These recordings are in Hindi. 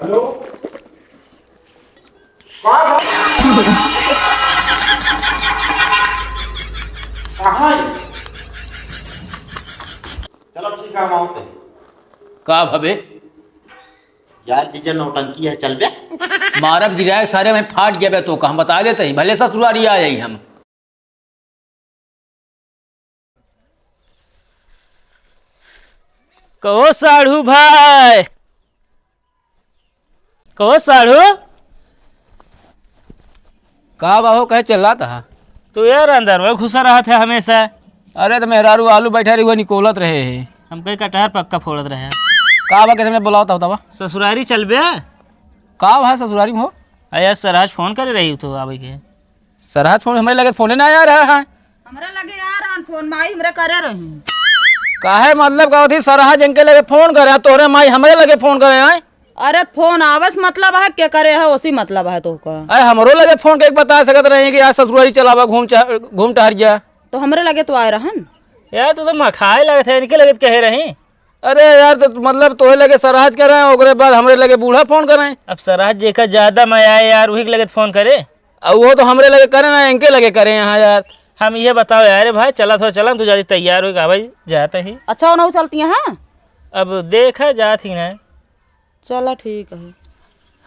हेलो। कहाँ है? चलो ठीक है, हम आते। का भबे यार जीजा नौटंकी है, चल बे। मारब गिराए सारे में फाट गया बे तो हम बता देते ही भले ससुरारी आ जाई हम। कहो साढ़ू भाई, कहो साढ़ू। का बाहो कहे चल रहा था। तू यार अंदर में घुसा रहा था हमेशा। अरे तो मेहरारू आलू बैठा रही हुआ निकोलत रहे है। हम कहीं कटहर पक्का फोड़त रहे। का बा कैसे बुलाओ था ससुरारी चल बे। का बा ससुरारी में हो। अया सराज फोन कर रही तो आवे के। सरहद फोन हमारे लगे फोन ना आ रहा है। हमरा लगे यार फोन माई हमरे करे रही। काहे मतलब का थी सरहद जिनके लगे फोन करे तोहरे माई हमारे लगे फोन करे हैं। अरे फोन आवस मतलब है क्या करे है उसी मतलब है तो का। अरे हमरो लगे फोन के बता सकत रहे कि आज ससुरारी चलावा घूम टहर जा। तो हमरे लगे तो आए रहन। यार तू तो मखाए लगे थे, इनके लगे कहे रही। अरे यार तो मतलब तोहे लगे सरहद करे ओकरे बाद हमरे लगे बूढ़ा फोन करे। अब सराज जेकर ज्यादा मजा आए यार वही के लगे फोन करे। अब वो तो हमरे लगे करे ना इनके लगे करे यहाँ यार। हम ये बताओ यार भाई चला थोड़ा चला तू जल्दी तैयार हो भाई जाता ही। अच्छा ना चलती है हाँ? अब देखा जात ही ना। चलो ठीक है।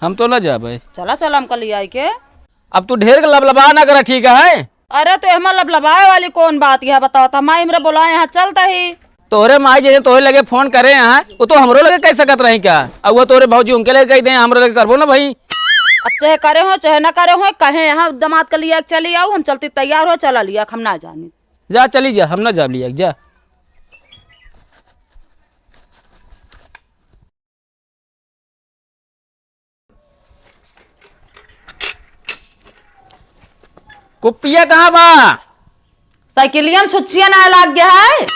हम तो ना जा भाई। चला चला हम कल आई के। अब तू ढेर लबलबा ना करा ठीक है। अरे तो हमारे लबलबाए वाली कौन बात है बताओ था माई हमरे बुलाए यहाँ चलता ही। तोहरे माई जैसे तोहरे लगे फोन करे यहाँ वो तो हमरो लगे कह सकत रही क्या। अब वो तोरे भाजी उनके लगे कह दे हमरे लगे करबो ना भाई। अब चाहे करे हो चाहे ना करे हो कहे यहाँ दामाद के लिए चली आओ हम चलती तैयार हो चला लिया हम ना जाने। जा चली जा हम ना जा लिया जा। कुप्पिया कहाँ बा। साइकिलिया में छुच्छिया ना लाग गया है।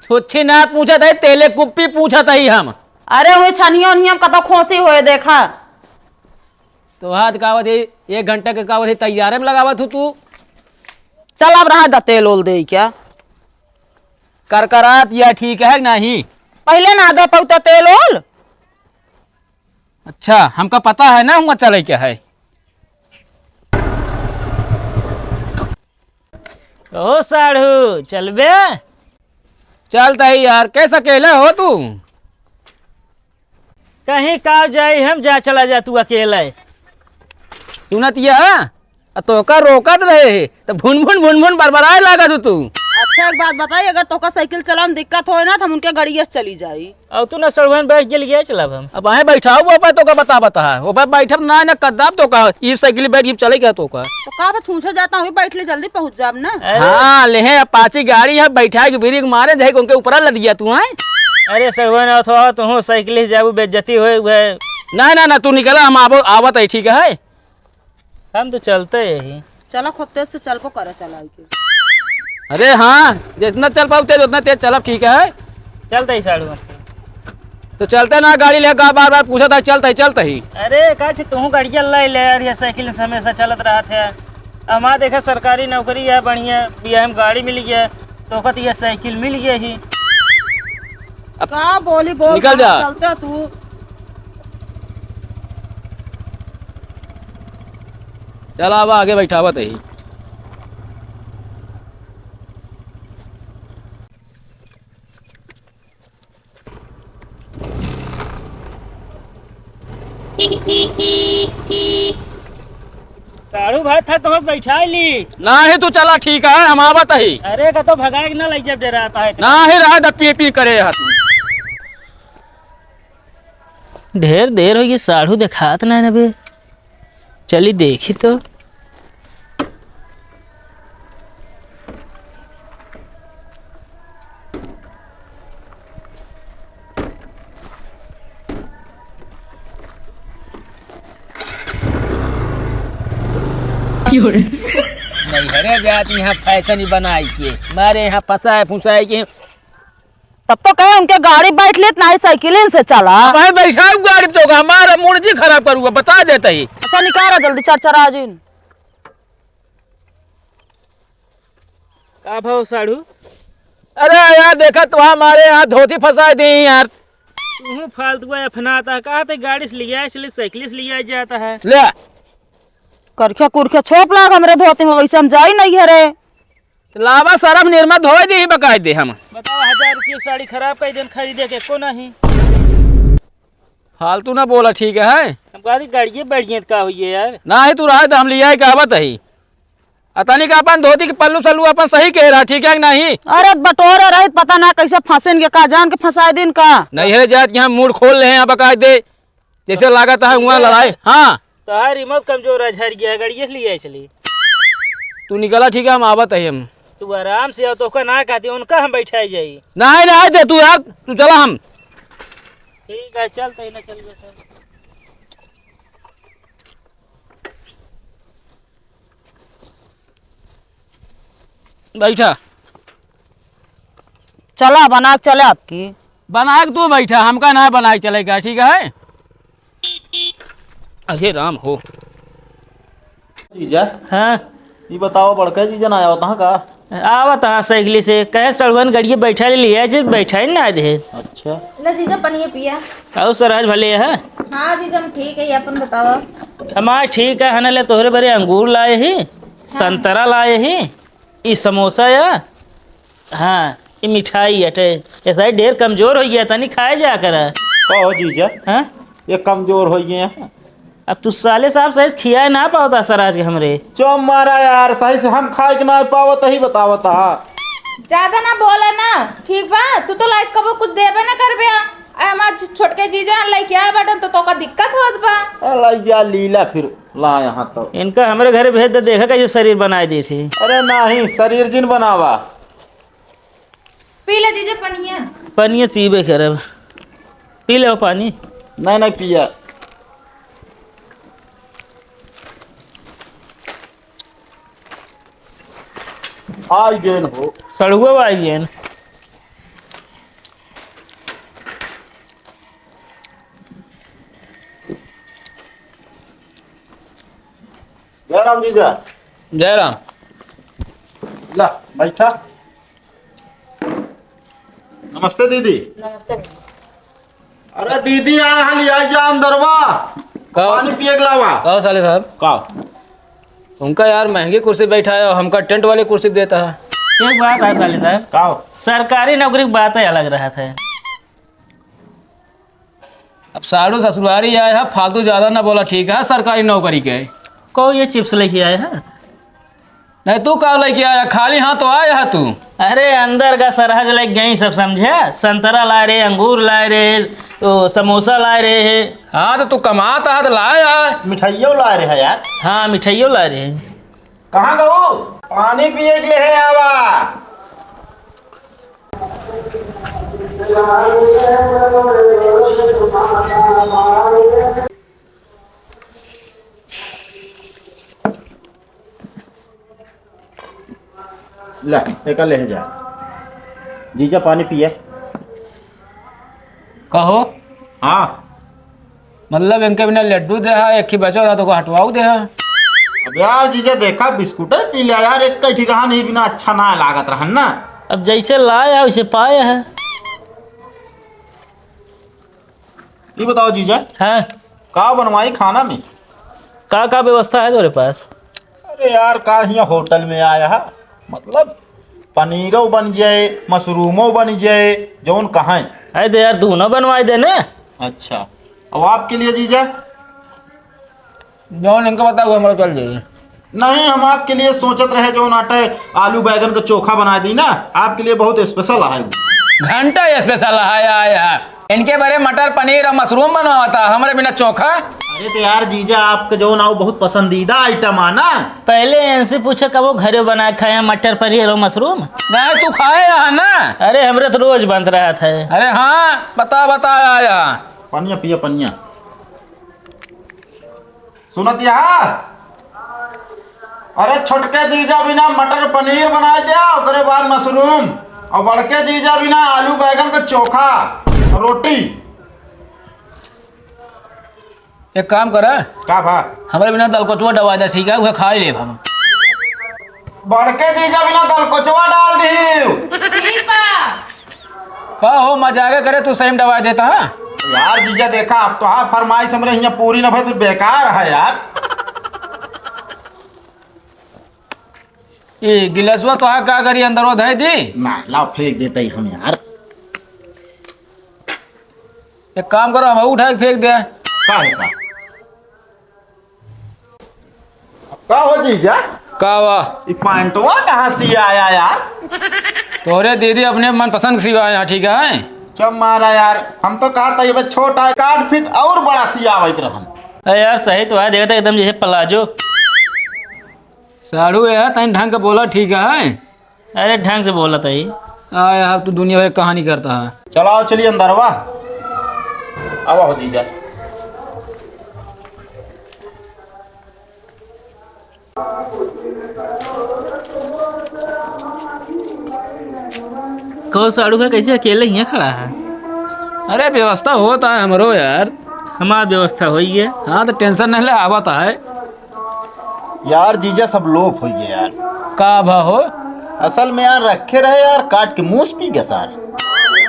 छुच्छी ना पूछा था तेले कुप्पी पूछा था ही हम। अरे हुई छनिया उनिया कतो खोसी हुए देखा। तो हाथ कावत है 1 घंटा के कावत है तैयारे में लगावत हूँ तू। चल अब रहा तेल ओल दे क्या करकरात या ठीक है नहीं। पहले ना दे पौता तेल ओल। अच्छा हमका पता है ना हम चले क्या है। कहो साढ़ू चल बे। चलता ही यार कैसा अकेले हो तू। कहीं का जाए हम जा चला जा तू अकेला। सुनत यह तो का रोकत रहे तो भुन भुन बरबराए लगा तू। अच्छा एक बात बताइए अगर तो का साइकिल चलाने में दिक्कत हो ना तो हम उनके गाड़िया से चली जाई। अब तू ना सड़वन बैठ गेल गया चलब हम। अब आए बैठा वो पे तो का बता वो पे बैठब ना कद्दाब तो का ई साइकिल बैठ के चले गया तो का। तो का छूछे जाता हूँ बैठ ले जल्दी पहुँच जाब ना। हाँ ले अपाची गाड़ी है बैठा के ब्रेक मारे जाए उनके ऊपर लद दिया तू है। अरे सड़वन अथवा तू साइकिल से जाबू बेइज्जती होए। ना तू निकला हम आवत है ठीक है। हम तो चलते यही। चलो खूब तेज से चल को करे चला के। अरे हाँ जितना चल पाओ तेज उतना तेज चलब ठीक है। चलते ही साढ़ू। तो चलते ना गाड़ी लेगा बार बार पूछा था चलते ही। अरे का तू गाड़िया ले यार ये साइकिल से हमेशा चलत रहा था। हमारा देखा सरकारी नौकरी है बढ़िया हम गाड़ी मिल गया तो कहती ये साइकिल मिल गया ही। का बोली बोल निकल जा। चलते तू चल अब आगे बैठावत ही। साढ़ू भाई था तो बैठा ली ना ही तू चला ठीक है हम आवत ही। अरे का तो भगा के ना लग जब डराता है ना ही रहा पी करे तू। ढेर देर हो गई साढ़ू दिखात ना बे। चली देखी तो नहीं हरे जाती यहाँ फैशन बनाई के मारे यहाँ फंसाए के। तब तो कहे उनके गाड़ी बैठ ले ना साइकिल से चला। भाई बैठा गाड़ी तो हमारा मूड जी खराब करूँगा बता देता ही। अच्छा निकाला जल्दी चरचरा जिन। का भाव साढ़ू। अरे यार देखा तो हमारे यहाँ धोती फंसा दी यार। तू फालतू अपनाता कहा था गाड़ी से लिया चले साइकिल से लिया जाता है। ले करखे कुरखे छोप लाग हमरे धोती में वैसे हम जाई नहीं है रे। लावा सरफ निर्मा धोए दी बकाय दे हम। बताओ 1000 रुपये की साड़ी खराब कर दिन खरीदे के को नहीं। फालतू ना बोला ठीक है। हम कहा गाड़िए बढ़िया का हुई है यार। ना ही तू रहा तो हम लिया कहवत है। अतनी का अपन धोती के पल्लू सल्लू अपन सही कह रहा ठीक है कि नहीं। अरे बटोरे रही पता ना कैसे फंसेंगे का जान के फंसाए दिन का। नहीं है जात यहाँ मूड खोल रहे हैं बकाय दे जैसे लागत है वहाँ लड़ाई। हाँ तो हाँ रिमोट कमजोर है झड़ गया गाड़िए से लिया चली। तू निकला ठीक है हम आवत है हम। तू आराम से आओ तो का ना कहती उनका हम बैठाई जाई। नहीं नहीं दे तू यार तू चला हम। ठीक है चल तो ना चल गया। बैठा चला बना के चले आपकी। बना के तू बैठा हमका ना बना के चलेगा ठीक है। अजय राम हो। जीजा हाँ ये बताओ बड़का जीजा ना आया होता है का। आवत हाँ साइकिल से कहे सड़वन गाड़िए बैठा लिया जो बैठा ही ना दे। अच्छा ले जीजा पनिए पिया। आओ सरहज भले है। हाँ जीजा हम ठीक है, ये अपन बताओ। हमारा ठीक है हन ले तोहरे बड़े अंगूर लाए ही संतरा लाए ही ये समोसा या हाँ ये मिठाई अटे ऐसा ही ढेर कमजोर हो गया था नहीं खाए जा कर। कहो जीजा हाँ ये कमजोर हो गए हैं। अब तू साले साहब सही खिया ना पाता सराज के हमरे। चो मारा यार सही से हम खाए के ना पावत ही बतावत हा। ज्यादा ना बोले ना ठीक बा। तू तो लाइक कबो कुछ देबे ना करबे। हमार छोटके जीजा लाइक आए बटन तो का दिक्कत होत बा। अरे जा लीला फिर ला यहाँ तो। इनका हमारे घर भेज दे देखा का जो शरीर बनाई दी थी। अरे नहीं शरीर जिन बनावा। पी ले जीजा पनिया। पानी पीबे कर पी ले पानी। नहीं नहीं पिया। आई गेन हो सड़ुआ भाई बियन। जयराम जीजा जयराम ला बैठा। नमस्ते दीदी। नमस्ते। अरे दीदी आए हाल आई जा अंदरवा पानी पिए के लावा। कहो साले साहब का उनका यार महंगी कुर्सी बैठा है और हमका टेंट वाली कुर्सी देता है। एक बात है साले साहब का सरकारी नौकरी की बात ही अलग रहा था। अब साड़ू ससुरारी आए है फालतू ज्यादा ना बोला ठीक है सरकारी नौकरी के। को ये चिप्स लेके आए हैं। नहीं तू कहा लेके आया खाली हाथ तो आया है तू। अरे अंदर का सरहज लग गई सब समझे। संतरा लाए रहे अंगूर लाए रहे तो समोसा लाए रहे। हाँ तो तू कमाता है तो लाया है। मिठाइयों ला रहे हैं यार। हाँ मिठाइयों लाए रहे। कहाँ गऊ पानी पिए के लिए है आवा। ला एक ले जा जीजा पानी पिए। कहो हाँ मतलब इनके बिना लड्डू दे है एक ही बचा रहा तो को हटवाओ दे है। अब यार जीजा देखा बिस्कुट पी लिया यार एक कटी रहा नहीं बिना अच्छा ना लागत रहा ना। अब जैसे लाया वैसे पाया है। ये बताओ जीजा हाँ का बनवाई खाना में। का व्यवस्था है तुम्हारे पास। अरे यार का यहाँ होटल में आया है मतलब पनीरों बन जाए मशरूमों बन जाए जौन कहाँ है। अरे तो यार दोनों बनवाई देने। अच्छा और आपके लिए जीजा जो इनका बताओ हमारा चल जाइए। नहीं हम आपके लिए सोचत रहे जो आटा आलू बैगन का चोखा बना दी ना आपके लिए बहुत स्पेशल है। घंटा स्पेशल आया इनके बारे मटर पनीर और मशरूम बना हुआ था हमारे बिना चोखा। अरे तो यार जीजा आपका जो ना बहुत पसंदीदा आइटम है ना। पहले इनसे पूछा कब वो घरे बना खाए मटर पनीर और मशरूम। नहीं तू खाए यहाँ ना। अरे हमरे तो रोज बन रहा था। अरे हाँ बता आया। पनिया पिया पनिया सुनत यहाँ। अरे छोटके जीजा बिना मटर पनीर बना दिया उसके बाद मशरूम और बड़के जीजा बिना आलू बैगन का चोखा रोटी। एक काम कर का भा हमारे बिना दाल कचुआ दवा दे ठीक है वह खा ले हम। बड़के जीजा बिना दाल कोचवा डाल दी। ठीक बा। का हो मजाक करे तू सेम दवा देता है। यार जीजा देखा अब तो हाँ फरमाइश हमरे यहाँ पूरी न भाई तो बेकार है यार। ये गिलासवा तो का करी अंदर वो धै दी। ना लाओ फेंक देते ही हम यार। एक काम करो हम उठा के फेंक दे। का है का? का हो जीजा? का हुआ? ये पैंटवा कहाँ से आया यार? तोरे दीदी अपने मनपसंद सिवा यहाँ ठीक है। चम मारा यार, हम तो कहा था ये बस छोटा है, 8 फीट और बड़ा सियावत रहन। अरे यार सही तो है, देखा एकदम जैसे प्लाजो। साड़ू है तन ढंग का बोला ठीक है। अरे ढंग से बोला था ये। यार तू दुनिया भर की कहानी करता है। चलाओ चलिए अंदर वाह। अब हो जीजा। कहो साड़ू भाई कैसे अकेले यहाँ खड़ा है? अरे व्यवस्था होता है हमरो यार। हमारा व्यवस्था हो गया। हाँ तो टेंशन नहीं ले आवत है। यार जीजा सब लोप हो गए यार। का भा हो? असल में यार रखे रहे यार, काट के मुंह पी गया सार।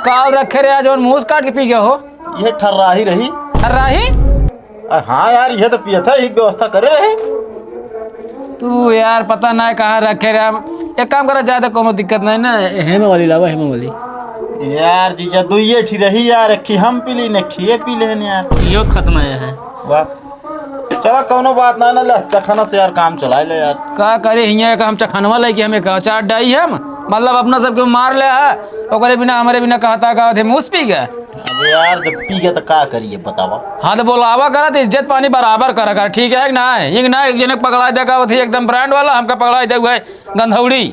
काल रखे रहे जो मुँह काट के पी गया हो। ये ठर्राही रही। राही हाँ यार ये तो पिया था, एक व्यवस्था करे रहे। तू यार पता नहीं कहाँ रखे रहे। एक काम करा ज्यादा कोनो दिक्कत नहीं ना, हेमा वाली लावा हेमा वाली। यार जीजा दुइये ठी रही यार, रखी हम पी ली न खिए पी लेन यार। यो खत्म आया है। वाह चला कोनो बात ना ले चखना से यार काम चलाए ले यार। का करे हियाँ का हम चखनवा ले के हमें कहा चार डाई हम मतलब अपना सबके मार ले है ओकरे बिना हमारे बिना कहता का थे मुँह पी गया। अब यार जब पी गया तो का करिए बतावा। हाँ तो बोलावा करा तो इज्जत पानी बराबर करा कर ठीक है ना। एक ना एक जने पकड़ा देखा थी एकदम ब्रांड वाला, हमका पकड़ा दे हुआ गंधौड़ी।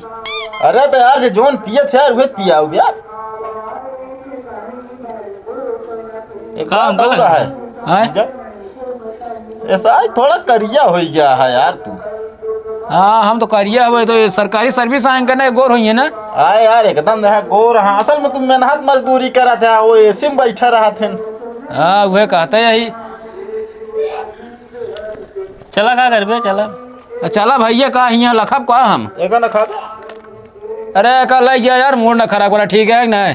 अरे तो यार जो जोन पिए थे यार वही पिया हो यार। एक काम बात हो रहा है हैं? ऐसा ही थोड़ा करिया हो गया है यार तू। हाँ हम तो करिए हुए तो सरकारी सर्विस आए करने गोर हुई है ना। आए यार एकदम है गोर। हाँ असल में तुम मेहनत मजदूरी करा था, वो एसी में बैठा रहा थे। हाँ वह कहते यही। चला का कर बे चला। चला भैया का हियाँ लखब का हम एक ना खा। अरे कल लाई गया यार मूड ना खराब करा ठीक है ना।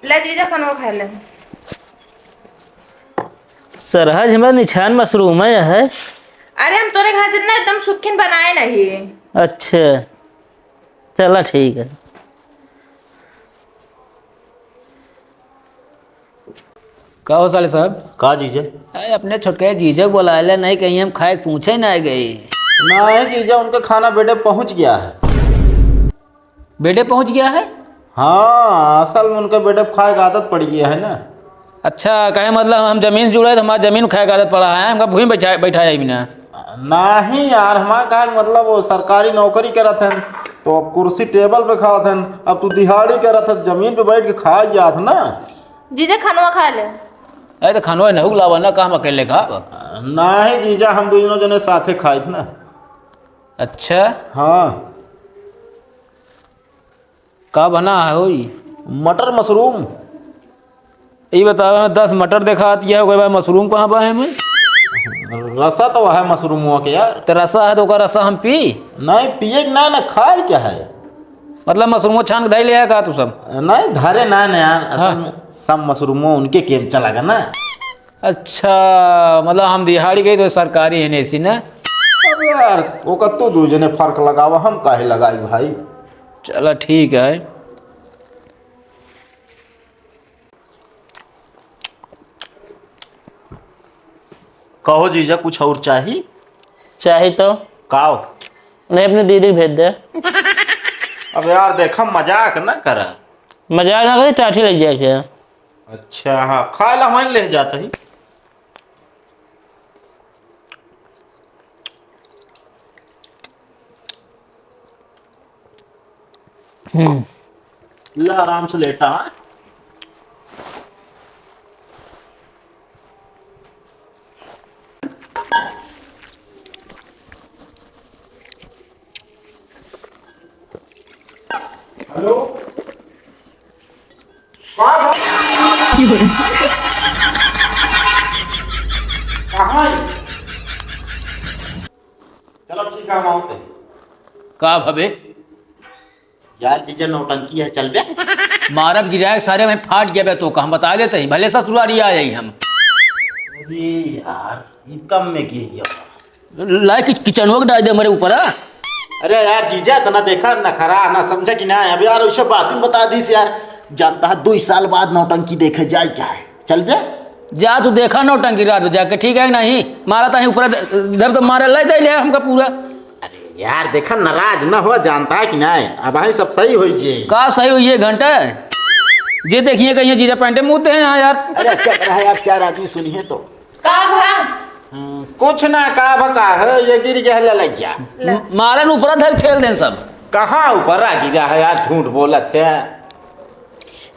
ले जीजा खाना खा ले। सरहज हमारा निछान मशरूम है। अरे हम तोरे खातिर ना एकदम सुखिन बनाए नहीं। अच्छा चला ठीक है। का हो साले साहब? का जीजा? अरे अपने छोटके जीजा बोला ले नहीं कहीं हम खाए पूछे ना गए। नहीं जीजा उनका खाना बेटे पहुंच गया है। बेटे पहुंच गया है? हाँ असल में उनका बेटे खाए की आदत पड़ गया है ना। अच्छा कहे मतलब हम जमीन जुड़े तो हमारा जमीन खाए का आदत पड़ा है हमका भूमि बैठा है बिना। नहीं यार हमारा कहा मतलब वो सरकारी नौकरी करत हैं तो अब कुर्सी टेबल पे खात हैं, अब तू दिहाड़ी करत है जमीन पे बैठ के खा जात ना। जीजा खाना खा ले। अरे तो खानवा नहीं लावा ना काम अकेले खा। नहीं जीजा हम दोनों जने साथे खाए थे ना। अच्छा हाँ का बना है वही? मटर मशरूम। ये बताओ 10 मटर देखा दिया उसके बाद मशरूम कहाँ पाए हमें? रसा तो है मशरूम के यार। तो रसा है तो का रसा हम पी नहीं पिए ना ना खाए क्या है मतलब मशरूम छान के धाई ले आया का तू सब? नहीं धारे ना ना यार असल में सब मशरूमों उनके केम चला गया ना। अच्छा मतलब हम दिहाड़ी गई तो सरकारी है ऐसी ना। अब यार वो कत्तो दू जने फर्क लगावा हम काहे लगाई भाई। चलो ठीक है। कहो जीजा कुछ और चाहिए? चाहे तो काओ नहीं अपनी दीदी भेज दे। अब यार देखा मजाक ना कर। मजाक ना करे टाठी लग जाए क्या? अच्छा हाँ खाए ला वहीं ले जाता ही। ला आराम से लेटा। हाँ हेलो कहाँ है? चलो ठीक है हम आते। का भबे यार जीजा नौटंकी है, चल बे। मारब गिराए सारे में फाट गया बे, तो हम बता देते ही भले ससुरारी आ जाई हम। अरे यार ये कम में की गया। लाए किचनवा के डाल दे हमारे ऊपर। अरे यार जीजा इतना देखा नखरा ना समझा कि ना, अब यार उसे बातें बता दी यार। जानता है 2 साल बाद नौटंकी देखे जाए क्या है, चल बे। जा तू देखा नौटंकी रात में जाके, ठीक है नहीं मारा था ऊपर इधर तो मारे ले दे ले हमका पूरा। अरे यार देखा नाराज ना हुआ, जानता है कि नहीं, अब ही सब सही हो जे। का सही हुई है घंटा जे देखिए कहीं जीजा पैंटे मुँहते हैं यहाँ यार। अरे चल रहा है यार, 4 आदमी सुनिए तो। का भा कुछ ना का भका है, ये गिर गया है लग गया। मारन ऊपर धर खेल दें सब। कहाँ ऊपर आ गिरा है यार, झूठ बोलत है।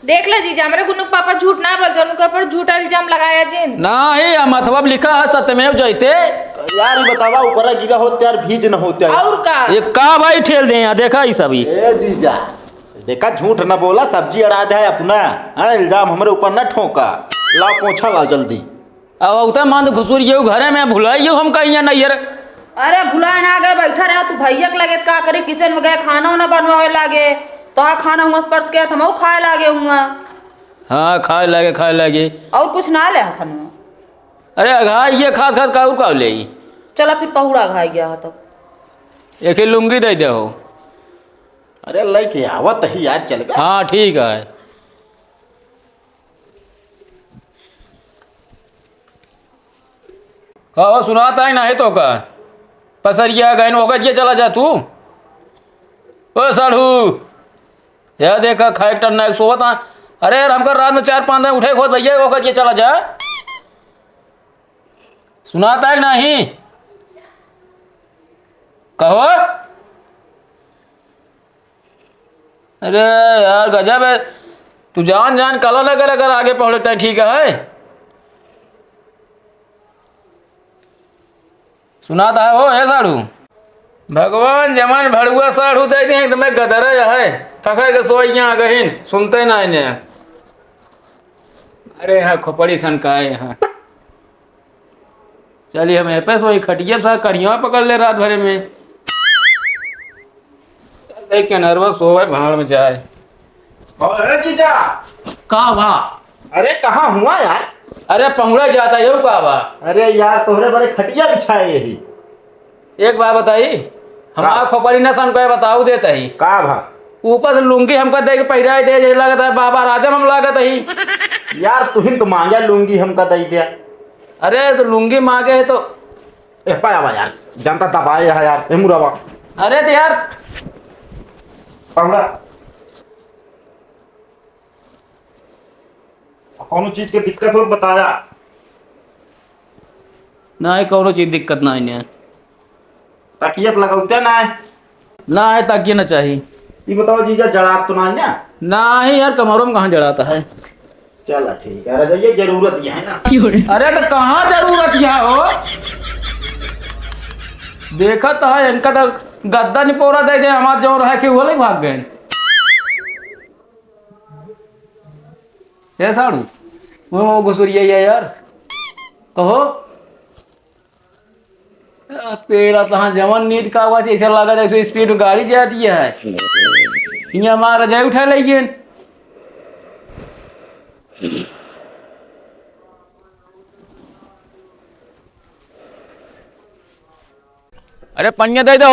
देख लो जीजा, हमारे गुनु के पापा झूठ ना बोलते, उनके ऊपर झूठा इल्जाम लगाया जिन। नहीं अथवा लिखा है सत्यमेव जयते। यार ये बतावा ऊपर गिरा होते यार भीज न होते यार। और का ये का भाई ठेल दे यहाँ, देखा ही सभी। ए जीजा देखा झूठ न बोला, सब्जी अड़ा दे अपना। हाँ इल्जाम हमारे ऊपर न ठोका। ला पोछा ला जल्दी। अब उतना मंद घुसूर ये घरे में भुलाइयो हम कहीं नहीं यार। अरे भुलाए ना गए, बैठा रहा तू भैया के लगे का करे, किचन में गए खाना वाना बनवावे लागे, तो खाना हुआ स्पर्श किया था खाए लागे हुआ। हाँ खाए लगे और कुछ ना ले खाना। अरे घाय ये खाद खाद का का ले। चला फिर पहुड़ा घाई गया तो एक ही लुंगी दे दो। अरे लेके आवत ही यार, चल गया। हाँ ठीक है। कहो सुनाता है ना है तो का पसरिया गए होगा ये चला जा तू। ओ साढ़ू यह देखा खाए टन्ना एक सोवत। अरे यार हमका रात में 4-5 दिन उठे खोद भैया होगा ये चला जा। सुनाता है नहीं कहो। अरे यार गजब है, तू जान कला न कर, अगर आगे पढ़ता है ठीक है। सुनाता है हो है साढ़ू। भगवान जमान भड़ुआ साढ़ू दे दिए तो मैं गदर है थकर के सोई आ गहीन सुनते ना इन्हें। अरे यहाँ खोपड़ी सन का है यहाँ। चलिए हम पे सोई खटिया सा करिया पकड़ ले रात भरे में। देख के नर्वस हो भाड़ में जाए। अरे जीजा का बा अरे कहाँ हुआ यार। अरे पहुड़ा जाता है का बा। अरे यार तोहरे बड़े खटिया बिछाए यही। एक बात बताई हमारा खोपड़ी न सन को बताऊ देता ही का भा ऊपर से लुंगी हमका दे के पहरा दे जैसे लगता है बाबा राजा हम लागत ही। यार तुहिन तो मांगा लूंगी हमका दई दिया। अरे तो लुंगी मांगे है तो ए पाया बा यार, जानता दबाए है यार। ए मुराबा अरे तो यार पहुड़ा कौन चीज की दिक्कत हो बताया। ना है कौनो चीज दिक्कत ना है तकियत लगाते ना है ताकि ना चाहिए। ये बताओ जीजा जड़ात तो ना ना ही यार कमरों में कहाँ जड़ाता है। चल ठीक है, अरे ये जरूरत ये है ना। अरे तो कहाँ जरूरत यह हो। देखा तो है इनका तो गद्दा निपोरा दे दे हमारे जो रहा कि वो नहीं भाग गए। ये साड़ू वो घुसुरिया यार कहो। पेड़ा तहाँ जवन नींद का आवाज ऐसा लगा जैसे स्पीड में गाड़ी जाती है। यहाँ हमारा जाए उठा लेंगे। अरे पन्या दे दो।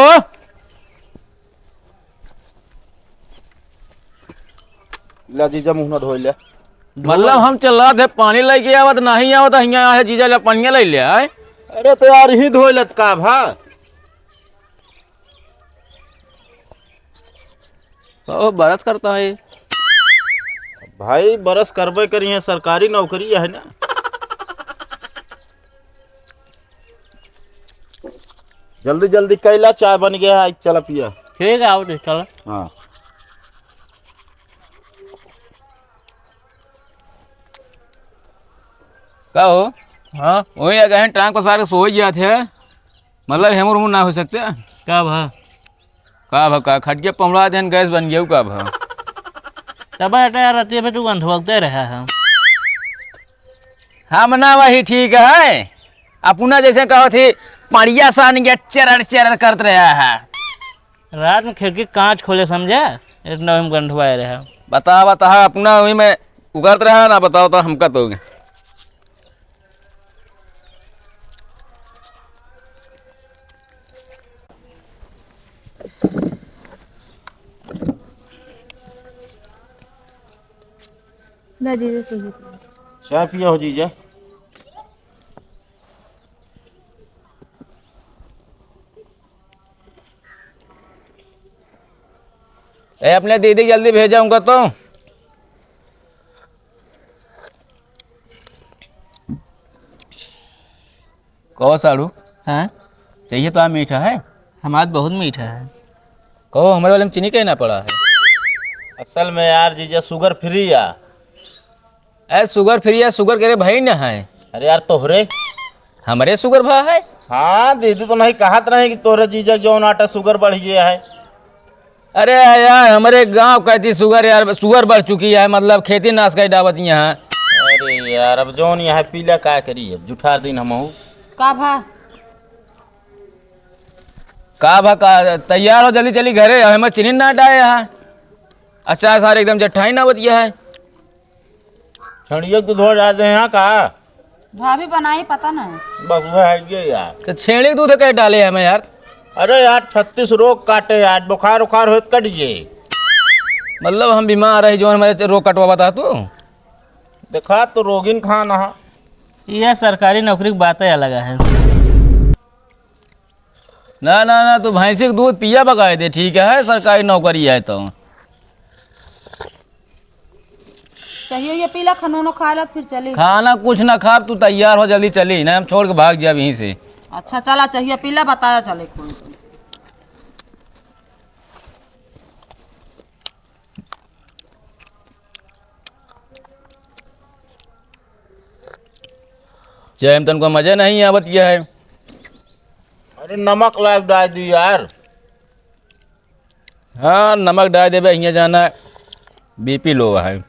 ला जीजा मुंह ना धोई ले। मतलब हम चला थे पानी लेके आवत नहीं आवत हियाँ आहे जीजा ले पन्या ले ले आए। अरे तो यार ही धोइलत का भा। ओ बरस करता है भाई बरस करबे करी है, सरकारी नौकरी है ना। जल्दी जल्दी कैला, चाय बन गया है, चल पिया। ठीक है आओ चलो। हाँ का हो। हाँ वही अगर टांग पसार के सो गया थे मतलब हेमुर मुँह ना हो सकते का भा का खट के पमड़ा देन गैस बन गया का भा। तब यार रतिया पे तू अंधवकते रहा है। हम ना वही ठीक है अपना जैसे कहो थी पड़िया सान गया चरर चरर करते रहा है। रात में खिड़की कांच खोले समझा, इतना हम गंधवाए रहे। बता अपना वही मैं उगत रहा ना, बताओ तो हमका तो ना जीजा चाहिए। चाय पिया हो जीजा। ए अपने दीदी जल्दी भेजाऊंगा तो। कहो साड़ू, हाँ, चाहिए तो आप मीठा है? हमारा बहुत मीठा है। कहो हमारे वाले में चीनी कहना पड़ा है। असल में यार जीजा शुगर फ्री या। ए शुगर फ्री है, शुगर करे भाई न है। अरे यार तोहरे। हमारे शुगर भा है। हाँ दीदी तो नहीं कहत रहे कि तोहरे जीजा जो आटा शुगर बढ़ गया है। अरे यार हमारे गांव कहती शुगर, यार शुगर बढ़ चुकी है, मतलब खेती नाश कर डावत यहाँ। अरे यार अब जौन यहाँ पीला का करी है जुठार दिन हम का भा का तैयार हो जल्दी चली घरे, हमें चीनी ना डाले यहाँ। अच्छा सारे एकदम जट्ठाई ना बतिया है। छड़ियों दूध हो जाते हैं यहाँ का। भाभी बनाई पता ना। बस वह है ये यार। तो छेड़ी दूध कह डाले हमें यार। अरे यार 36 रोग काटे यार, बुखार उखार हो कट जे। मतलब हम बीमार है जो हमारे रोग कटवा बता तू। देखा तो रोगिन खाना है। यह सरकारी नौकरी की बातें अलग है। ना तू भैंसी का दूध पिया बकाए दे, ठीक है सरकारी नौकरी है तो। चाहिए ये पीला खनोनो खा ला फिर चली। खाना कुछ ना खा, तू तैयार हो जल्दी चली ना, हम छोड़ के भाग जाए यहीं से। अच्छा चला, चाहिए पीला बताया चले कोई। चाहे हम तुमको मजा नहीं आवत यह है। अरे नमक लाग डाल दी यार। हाँ नमक डाल देवे, यहाँ जाना बीपी लो है।